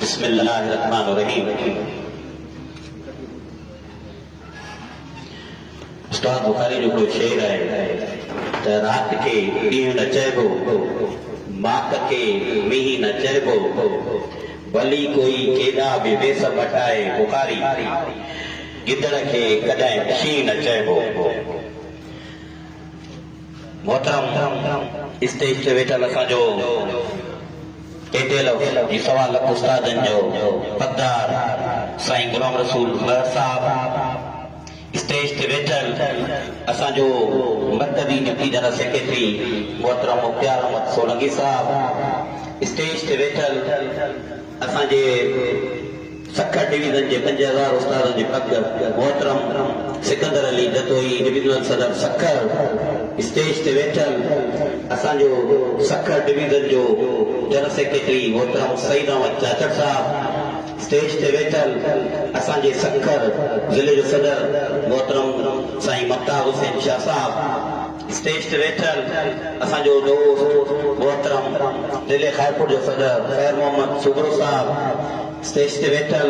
बिस्मिल्लाहिर्रहमानिर्रहीम। उस्ताद बुखारी जो कोई शेर है त रात के ॾींहुं न चइबो, मात के मींहुं न चइबो, भली कोई केॾा बि वेस मटाए बुखारी, गिदड़ खे कॾहिं शींहुं न चइबो। मोहतरम स्टेज ते वेठल असांजो टेटेल जी सवा लख उस्तादनि जो पद्दार साईं गुलाम रसूल महर साहब, स्टेज ते वेठल असांजो मर्कज़ी डिप्टी जनरल सेक्रेटरी मोहतरम मुख्तार अहमद सोलंकी साहब, स्टेज ते वेठल असांजे सखर डिवीजन जे 5000 उस्तादनि जे पग मोहतरम सिकंदर अली जतोई डिवीजनल सदर सखर, स्टेज ते वेठल असांजो सखर डिवीजन जो जनरल सेक्रेटरी मोहतरम सईद अहमद चाचड़ साहब, स्टेज ते वेठल असांजे सखर जिले जो सदर मोहतरम साईं मफ्ताह हुसैन शाह साहब, स्टेज ते वेठल असांजो दोस्त मोहतरम जिले खायपुर जो सदर खैर मोहम्मद सुबरो साहब, स्टेज ते वेठल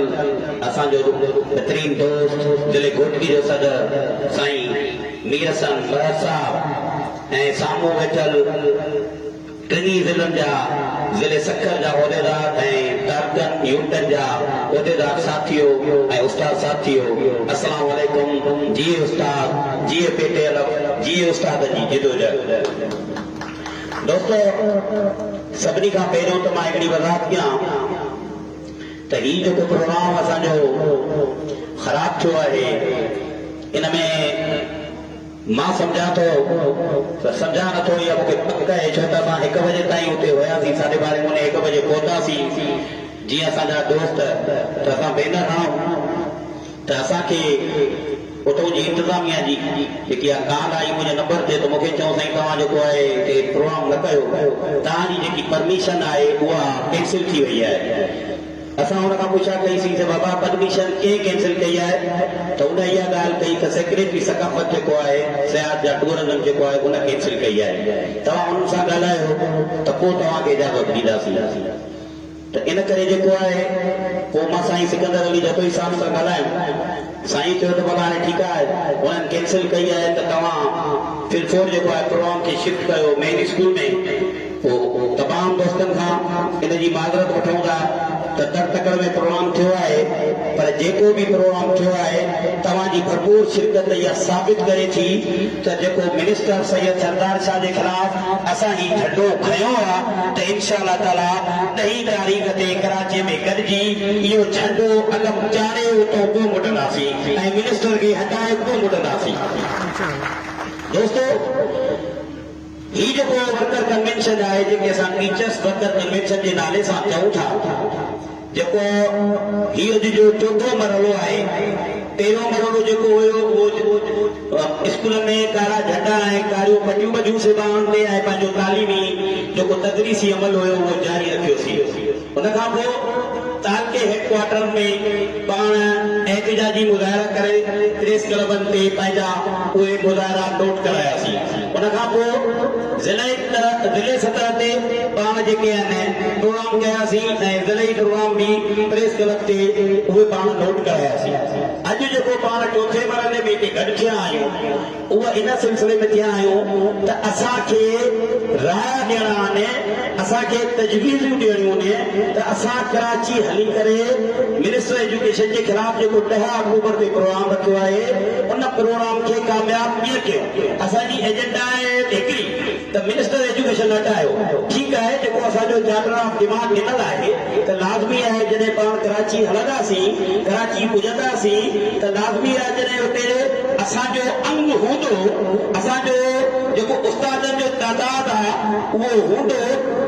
असांजो बहितरीन दोस्त जिले घोटकी जो सदर साईं मीर हसन महर साहब, ऐं साम्हूं वेठल टिनी ज़िलनि जा ज़िले सखर जा उहिदेदार ऐं तारकन यूनिटनि जा उहिदेदार साथियो ऐं उस्ताद साथियो, अस्सलाम वालेकुम। जी उस्ताद, जी पेटेल, जी उस्ताद जी जिदोजहद। दोस्तो, सभिनी खां पहिरियों त मां हिकिड़ी वज़ाहत कयां त ही जेको प्रोग्राम असांजो ख़राब थियो आहे, इन में मां सम्झां थो सम्झा नथो या मूंखे पक आहे, छो त असां 1 बजे ताईं उते हुयासीं, 12:30 मुने 1 बजे पहुतासीं। जीअं असांजा दोस्त त असां भेनर आहियूं त असांखे उतो जी इंतज़ामिया जी जेकी आहे ॻाल्हि आई मुंहिंजे नंबर ते, त मूंखे चयो साईं तव्हां जेको आहे हिते प्रोग्राम न कयो, तव्हांजी जेकी परमिशन आहे उहा कैंसिल थी वई आहे। असां हुन खां पुछा कईसीं त बाबा परमिशन कंहिं कैंसिल कई आहे, त उन इहा ॻाल्हि कई त सेक्रेटरी सकाफ़त जेको आहे सियाहत जा टूरिज़म जेको आहे उन कैंसिल कई आहे, तव्हां हुननि सां ॻाल्हायो त पोइ तव्हांखे इजाज़त ॾींदासीं। त इन करे जेको आहे पोइ मां साईं सिकंदर अली जतोई साहब सां ॻाल्हायो, साईं चयो त बाबा हाणे ठीकु आहे, उन्हनि कैंसिल कई आहे त तव्हां फिलफोर जेको आहे प्रोग्राम खे शिफ्ट कयो मेन स्कूल में। पोइ तमामु दोस्तनि खां इन जी माज़रत वठूं था त दर तकड़ में प्रोग्राम थियो आहे, पर जेको बि प्रोग्राम थियो आहे तव्हांजी भरपूर शिरकत इहा साबित करे थी त जेको मिनिस्टर सैयद सरदार शाह जे ख़िलाफ़ असां ही झंडो खयो आहे त इंशाअल्लाह ताला 10 तारीख़ ते कराची में गॾिजी इहो झंडो अलम चाढ़े उतो पोइ मुटंदासीं ऐं मिनिस्टर खे हटाए पोइ मुटंदासीं। दोस्तो, ही जेको वर्कर कन्वेंशन आहे, जेके असां टीचर्स वर्कर कन्वेंशन जे नाले सां चऊं था, जेको ही अॼु जो 4थो मरहलो आहे। पहिरियों मरहलो जेको हुयो उहो स्कूल में कारा झंडा ऐं कारियूं पटियूं बजूं सिबाउनि ते ऐं पंहिंजो तालीमी जेको तदरीसी अमल हुयो उहो जारी रखियोसीं। उन खां पोइ तालके हेडक्वार्टर में पाण एहतिजाजी मुज़ाहिरा करे प्रेस क्लबनि ते पंहिंजा उहे मुज़ाहिरा नोट करायासीं। उन खां पोइ ज़िले सतह ते पाण जेके आहिनि प्रोग्राम कयासीं ऐं ज़िले प्रोग्राम बि प्रेस क्लब ते उहे पाण नोट करायासीं। अॼु जेको पाण 4थे मरहले में गॾु थिया आहियूं उहा इन सिलसिले में थिया आहियूं त असांखे राय ॾियणा आहिनि, असांखे तजवीज़ूं ॾियणियूं आहिनि त असां कराची हली करे मिनिस्टर एजुकेशन जे ख़िलाफ़ जेको 10 अक्टूबर ते प्रोग्राम रखियो आहे उन प्रोग्राम खे कामयाब कीअं कयो। असांजी एजेंडा आहे हिकिड़ी त मिनिस्टर एजुकेशन हटायो, ठीकु आहे, जेको असांजो चार्टर ऑफ डिमांड ॾिनल आहे त लाज़मी आहे जॾहिं पाण कराची हलंदासीं, कराची पुॼंदासीं त लाज़मी आहे जॾहिं हुते असांजो अंग हूंदो, असांजो जेको उस्तादनि जो तादाद आहे उहो हूंदो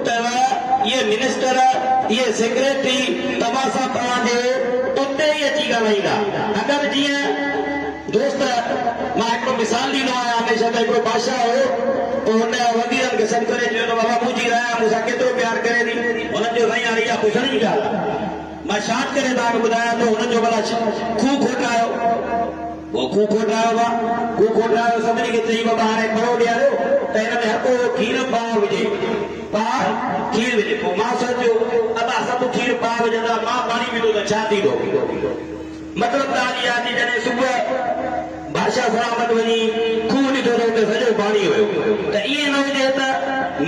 त इहे मिनिस्टर, इहे सेक्रेटरी तव्हां सां तव्हांजे उते ई अची ॻाल्हाईंदा। अगरि जीअं दोस्त मां हिकिड़ो मिसाल ॾींदो आहियां, हमेशह त हिकिड़ो बादशाह हुयो, पोइ हुन वज़ीरनि खे सॾु करे चयो त बाबा मुंहिंजी राय मूंसां केतिरो प्यार करे थी। हुननि जो साईं हाणे इहा पुछण जी ॻाल्हि आहे, मां शार्ट करे तव्हांखे ॿुधायां थो। हुननि जो भला खूह खोटायो, वो खूह खोटायो आहे, खूह खोटायो, सभिनी खे चई बाबा हाणे परो ॾियारियो त हिन में हर को खीर पाव विझे, पाव खीर विझे। पोइ मां सोचियो अबा सभु खीर पाव थी दो मतलब ताली आती जने सुबह बादशाह सलामत वनी खून ॾिठो त उते सॼो पाणी हुयो त ईअं न हुजे त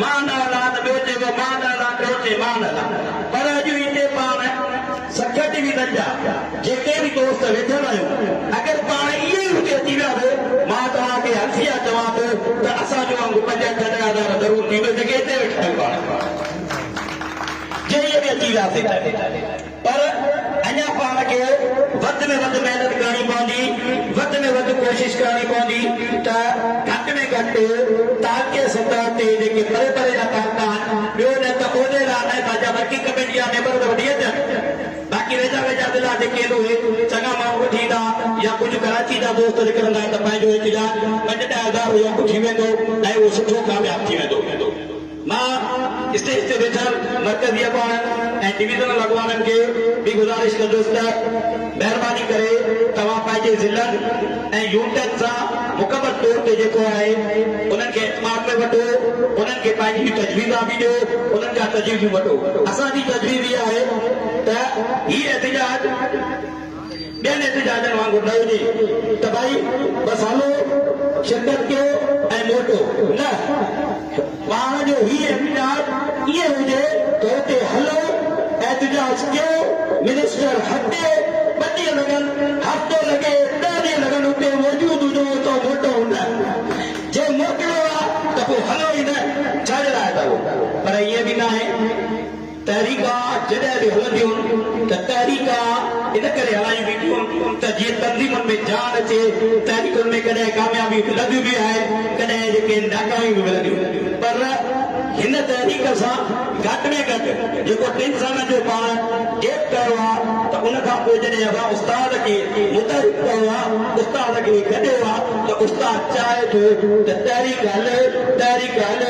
मां न हलां त ॿियो चइबो मां न हलां ॿियो चए मां न हलां पर अॼु हिते पाण सखट बि नंढा जेके बि दोस्त वेठल आहियूं अगरि पाण इहे ई हुते अची वियासीं मां तव्हांखे हथिया चवां थो त असांजो वांगुरु 50-60 हज़ार ज़रूरु थी वेंदो जेके हिते वेठा आहियूं पाण जे इहे बि अची वियासीं पर अञा पाण खे वधि में वधि महिनत करणी पवंदी वधि में वधि कोशिश करणी पवंदी त घटि में घटि ताक़ीअ सतह ते जेके परे परे जा ताक़ा ॿियो न त उहिदे लाइ न पंहिंजा वर्किंग कमेटी जा मेंबर त वठी अचनि बाक़ी वेझा वेझा दिला जेके उहे चङा माण्हू वठी ईंदा या कुझु कराची जा दोस्त निकिरंदा त पंहिंजो इंतजाम 5-10 हज़ार या कुझु थी वेंदो ऐं उहो सुठो कामयाब थी वेंदो मां स्टेज ते वेठल मर्कज़ी अॻवान ऐं डिवीज़नल अॻवाननि खे बि गुज़ारिश कंदुसि त महिरबानी करे तव्हां पंहिंजे ज़िलनि ऐं यूनिटनि सां मुकमल तौर ते जेको आहे उन्हनि खे एतमाद में वठो उन्हनि खे पंहिंजी तजवीज़ा बि ॾियो उन्हनि जा तजवीज़ूं वठो असांजी तजवीज़ इहा आहे त हीउ एहतिजाज ॿियनि एहतिजाजनि वांगुरु न हुजे त भई बसि हलो शिरकत कयो ऐं मोटो न पाण जो ही एहतिजाज इहे हुजे त हुते हलो एहतिजाज कयो मिनिस्टर हटे 2 ॾींहं लॻनि हफ़्तो लॻे 10 ॾींहं लॻनि हुते मौजूदु हुजो त मोटो हूंदा जे मोकिलियो आहे त पोइ हलो ई न छा जे लाइ अथव पर इहे बि न आहे तहरीका जॾहिं बि हलंदियूं त तहरीका इन करे हलायूं वेंदियूं त जीअं तंज़ीमुनि में जान अचे तहरीकुनि में कॾहिं कामयाबी मिलंदियूं बि आहे कॾहिं जेके नाकामियूं बि मिलंदियूं पर हिन तहरीक सां घटि में घटि जेको 3 सालनि जो पाण गैप कयो आहे त उन खां पोइ जॾहिं असां उस्ताद खे मुतहरिक कयो आहे उस्ताद खे गॾियो आहे त उस्ताद चाहे थो त तहरीक हले